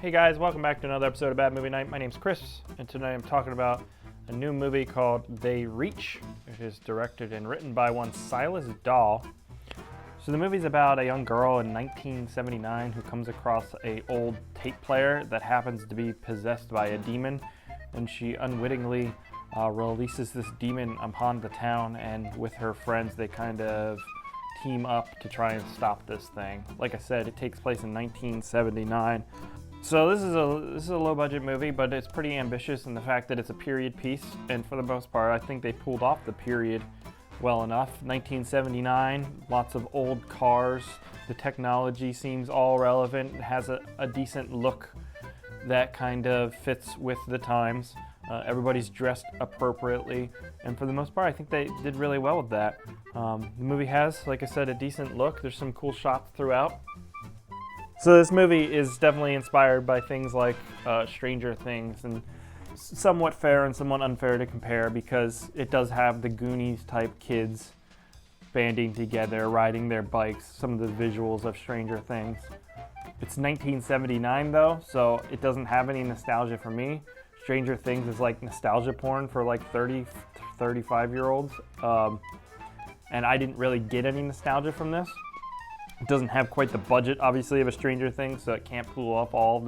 Hey guys, welcome back to another episode of Bad Movie Night. My name's Chris, and tonight I'm talking about a new movie called They Reach. It is directed and written by one Sylas Dall. So the movie's about a young girl in 1979 who comes across a old tape player that happens to be possessed by a demon, and she unwittingly releases this demon upon the town, and with her friends they kind of team up to try and stop this thing. Like I said, it takes place in 1979. So this is a low budget movie, but it's pretty ambitious in the fact that it's a period piece, and for the most part I think they pulled off the period well enough. 1979, lots of old cars, the technology seems all relevant, it has a decent look that kind of fits with the times. Everybody's dressed appropriately, and for the most part I think they did really well with that. The movie has, like I said, a decent look. There's some cool shots throughout. So this movie is definitely inspired by things like Stranger Things, and somewhat fair and somewhat unfair to compare because it does have the Goonies type kids banding together, riding their bikes, some of the visuals of Stranger Things. It's 1979 though, so it doesn't have any nostalgia for me. Stranger Things is like nostalgia porn for like 30, 35-year-olds, and I didn't really get any nostalgia from this. It doesn't have quite the budget, obviously, of a Stranger Things, so it can't pull up all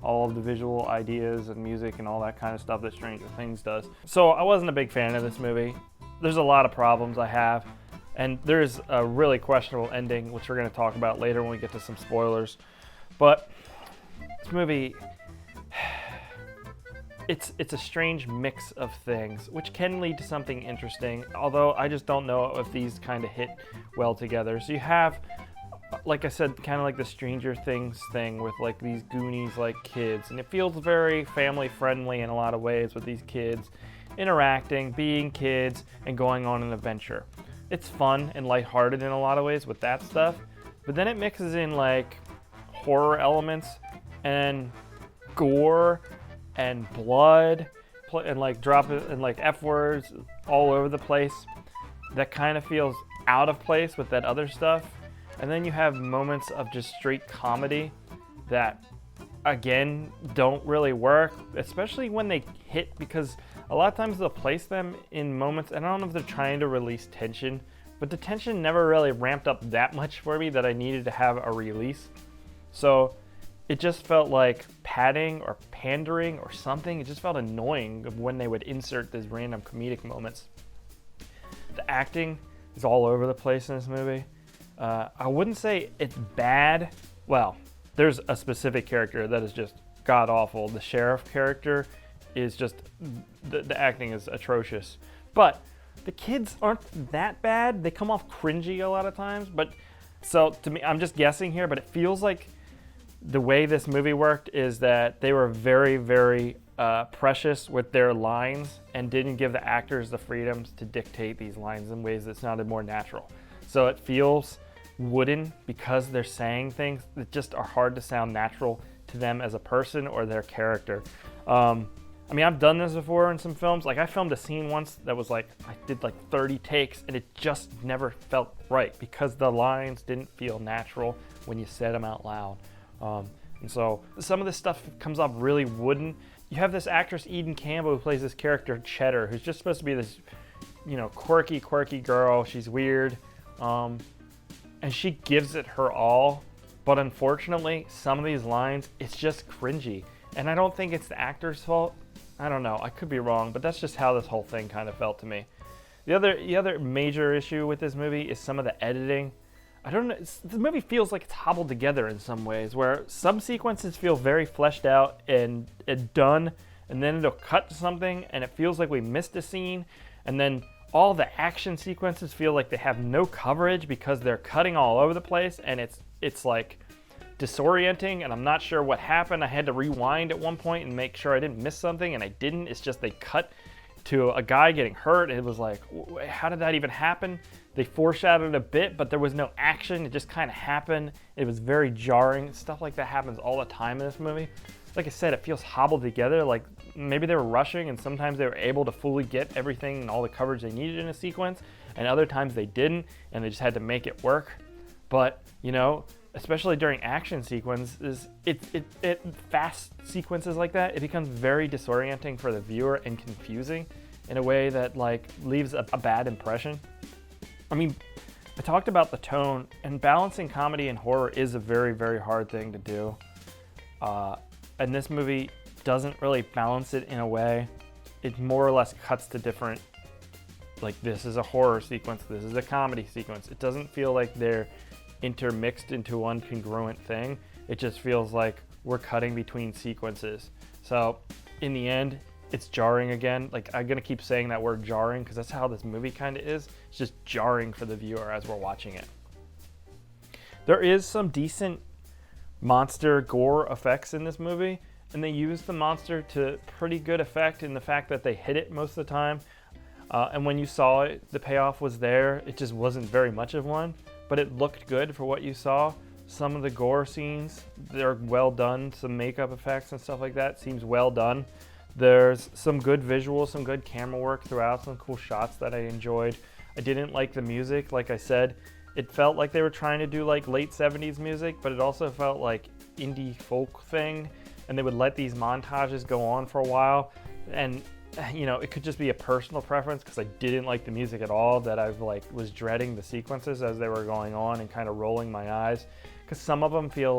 of the visual ideas and music and all that kind of stuff that Stranger Things does. So I wasn't a big fan of this movie. There's a lot of problems I have, and there's a really questionable ending, which we're going to talk about later when we get to some spoilers. But this movie, it's a strange mix of things, which can lead to something interesting, although I just don't know if these kind of hit well together. So you have, like I said, kind of like the Stranger Things thing with like these Goonies like kids, and it feels very family friendly in a lot of ways with these kids interacting, being kids, and going on an adventure. It's fun and lighthearted in a lot of ways with that stuff, but then it mixes in like horror elements and gore and blood and like drop it and like F words all over the place. That kind of feels out of place with that other stuff. And then you have moments of just straight comedy that, again, don't really work, especially when they hit, because a lot of times they'll place them in moments, and I don't know if they're trying to release tension, but the tension never really ramped up that much for me that I needed to have a release. So it just felt like padding or pandering or something. It just felt annoying of when they would insert these random comedic moments. The acting is all over the place in this movie. I wouldn't say it's bad. Well, there's a specific character that is just god-awful. The sheriff character is just, the acting is atrocious. But the kids aren't that bad. They come off cringy a lot of times. But so to me, I'm just guessing here, but it feels like the way this movie worked is that they were very, very precious with their lines and didn't give the actors the freedoms to dictate these lines in ways that sounded more natural. So it feels wooden because they're saying things that just are hard to sound natural to them as a person or their character. I mean, I've done this before in some films. Like I filmed a scene once that was like, I did like 30 takes and it just never felt right because the lines didn't feel natural when you said them out loud. And so some of this stuff comes off really wooden. You have this actress, Eden Campbell, who plays this character, Cheddar, who's just supposed to be this, quirky girl. She's weird. And she gives it her all, but unfortunately, some of these lines, it's just cringy. And I don't think it's the actor's fault. I don't know, I could be wrong, but that's just how this whole thing kind of felt to me. The other major issue with this movie is some of the editing. I don't know, the movie feels like it's hobbled together in some ways, where some sequences feel very fleshed out and done, and then it'll cut to something, and it feels like we missed a scene, and then all the action sequences feel like they have no coverage because they're cutting all over the place, and it's like disorienting, and I'm not sure what happened. I had to rewind at one point and make sure I didn't miss something, and I didn't. It's just they cut to a guy getting hurt, and it was like, how did that even happen? They foreshadowed a bit, but there was no action. It just kind of happened. It was very jarring. Stuff like that happens all the time in this movie. Like I said, it feels hobbled together, like maybe they were rushing and sometimes they were able to fully get everything and all the coverage they needed in a sequence, and other times they didn't and they just had to make it work. But, especially during action sequences, it fast sequences like that, it becomes very disorienting for the viewer and confusing in a way that like leaves a bad impression. I mean, I talked about the tone, and balancing comedy and horror is a very, very hard thing to do. And this movie doesn't really balance it in a way. It more or less cuts to different, like this is a horror sequence, this is a comedy sequence. It doesn't feel like they're intermixed into one congruent thing. It just feels like we're cutting between sequences. So in the end, it's jarring again. Like, I'm gonna keep saying that word jarring because that's how this movie kind of is. It's just jarring for the viewer as we're watching it. There is some decent monster gore effects in this movie, and they use the monster to pretty good effect in the fact that they hit it most of the time. And when you saw it, the payoff was there. It just wasn't very much of one, but it looked good for what you saw. Some of the gore scenes, they're well done. Some makeup effects and stuff like that seems well done. There's some good visuals, some good camera work throughout, some cool shots that I enjoyed. I didn't like the music, like I said. It felt like they were trying to do like late 70s music, but it also felt like indie folk thing, and they would let these montages go on for a while. And you know, it could just be a personal preference because I didn't like the music at all, that I was dreading the sequences as they were going on and kind of rolling my eyes, because some of them feel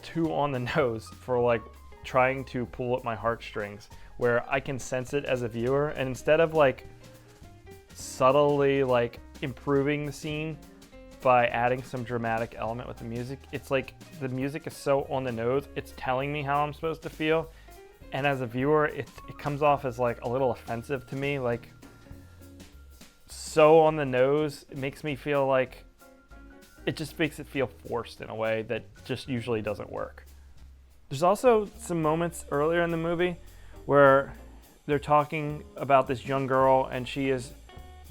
too on the nose for like trying to pull at my heartstrings, where I can sense it as a viewer, and instead of like subtly like improving the scene by adding some dramatic element with the music, it's like the music is so on the nose, it's telling me how I'm supposed to feel, and as a viewer it comes off as like a little offensive to me, like so on the nose. It makes me feel like, it just makes it feel forced in a way that just usually doesn't work. There's also some moments earlier in the movie where they're talking about this young girl, and she is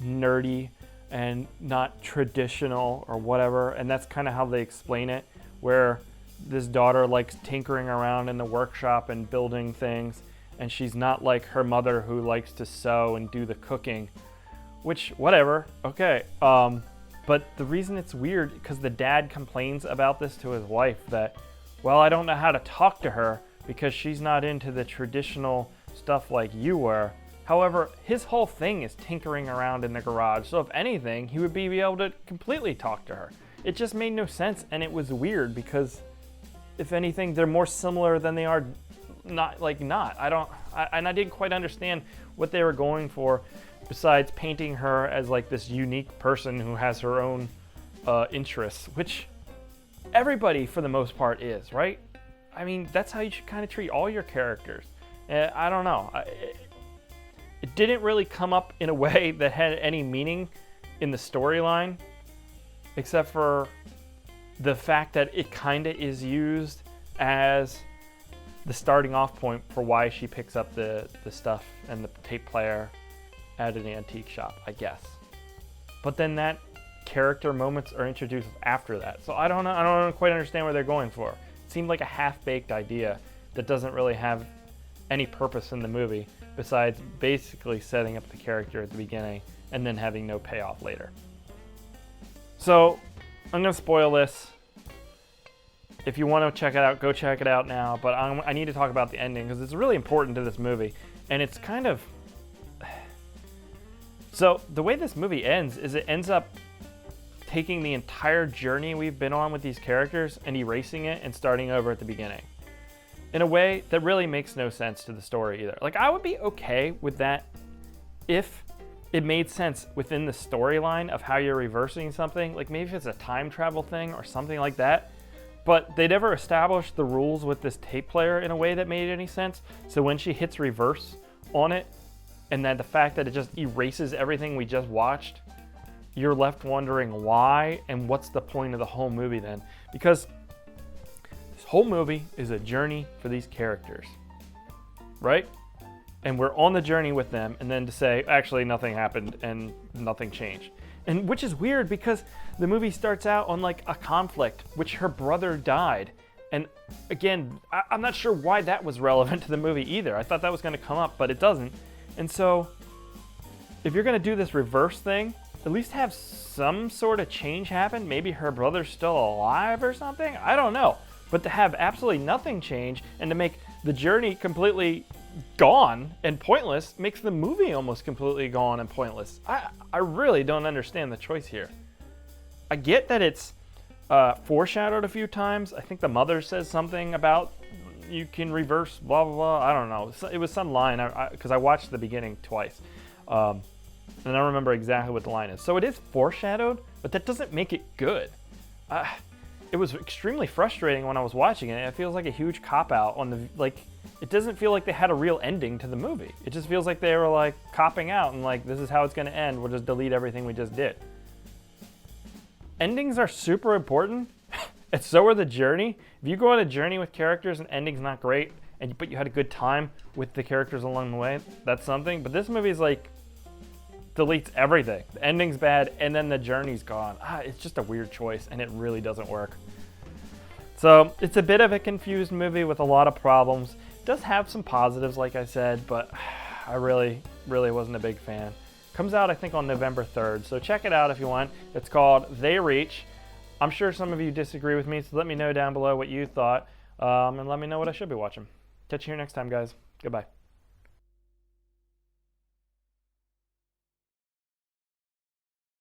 nerdy and not traditional or whatever, and that's kind of how they explain it, where this daughter likes tinkering around in the workshop and building things, and she's not like her mother who likes to sew and do the cooking, which, whatever, okay. But the reason it's weird, because the dad complains about this to his wife, that, well, I don't know how to talk to her because she's not into the traditional stuff like you were. However, his whole thing is tinkering around in the garage, so if anything, he would be able to completely talk to her. It just made no sense, and it was weird because, if anything, they're more similar than they are not. I didn't quite understand what they were going for, besides painting her as like this unique person who has her own interests, which everybody for the most part is, right? I mean, that's how you should kind of treat all your characters. I don't know. It didn't really come up in a way that had any meaning in the storyline, except for the fact that it kind of is used as the starting off point for why she picks up the stuff and the tape player at an antique shop, I guess. But then that character moments are introduced after that. So I don't know. I don't quite understand what they're going for. It seemed like a half-baked idea that doesn't really have any purpose in the movie besides basically setting up the character at the beginning and then having no payoff later. So I'm going to spoil this. If you want to check it out, go check it out now. But I need to talk about the ending because it's really important to this movie. And it's kind of... So the way this movie ends is it ends up taking the entire journey we've been on with these characters and erasing it and starting over at the beginning, in a way that really makes no sense to the story either. Like, I would be okay with that if it made sense within the storyline of how you're reversing something. Like, maybe if it's a time travel thing or something like that. But they never established the rules with this tape player in a way that made any sense. So when she hits reverse on it, and then the fact that it just erases everything we just watched, you're left wondering why and what's the point of the whole movie then? Because this whole movie is a journey for these characters, right? And we're on the journey with them, and then to say, actually, nothing happened and nothing changed. And which is weird because the movie starts out on like a conflict, which her brother died. And again, I'm not sure why that was relevant to the movie either. I thought that was going to come up, but it doesn't. And so if you're going to do this reverse thing, at least have some sort of change happen. Maybe her brother's still alive or something. I don't know. But to have absolutely nothing change and to make the journey completely gone and pointless makes the movie almost completely gone and pointless. I really don't understand the choice here. I get that it's foreshadowed a few times. I think the mother says something about you can reverse blah blah blah. I don't know. It was some line because I watched the beginning twice, and I don't remember exactly what the line is. So it is foreshadowed, but that doesn't make it good. It was extremely frustrating when I was watching it. It feels like a huge cop out on the like. It doesn't feel like they had a real ending to the movie. It just feels like they were like copping out and like, this is how it's going to end. We'll just delete everything we just did. Endings are super important, and so are the journey. If you go on a journey with characters and ending's not great, but you had a good time with the characters along the way, that's something. But this movie is like, deletes everything. The ending's bad, and then the journey's gone. It's just a weird choice, and it really doesn't work. So it's a bit of a confused movie with a lot of problems. It does have some positives, like I said, but I really wasn't a big fan. Comes out, I think, on November 3rd, so check it out if you want. It's called They Reach. I'm sure some of you disagree with me, so let me know down below what you thought, and let me know what I should be watching. Catch you here next time, guys. Goodbye.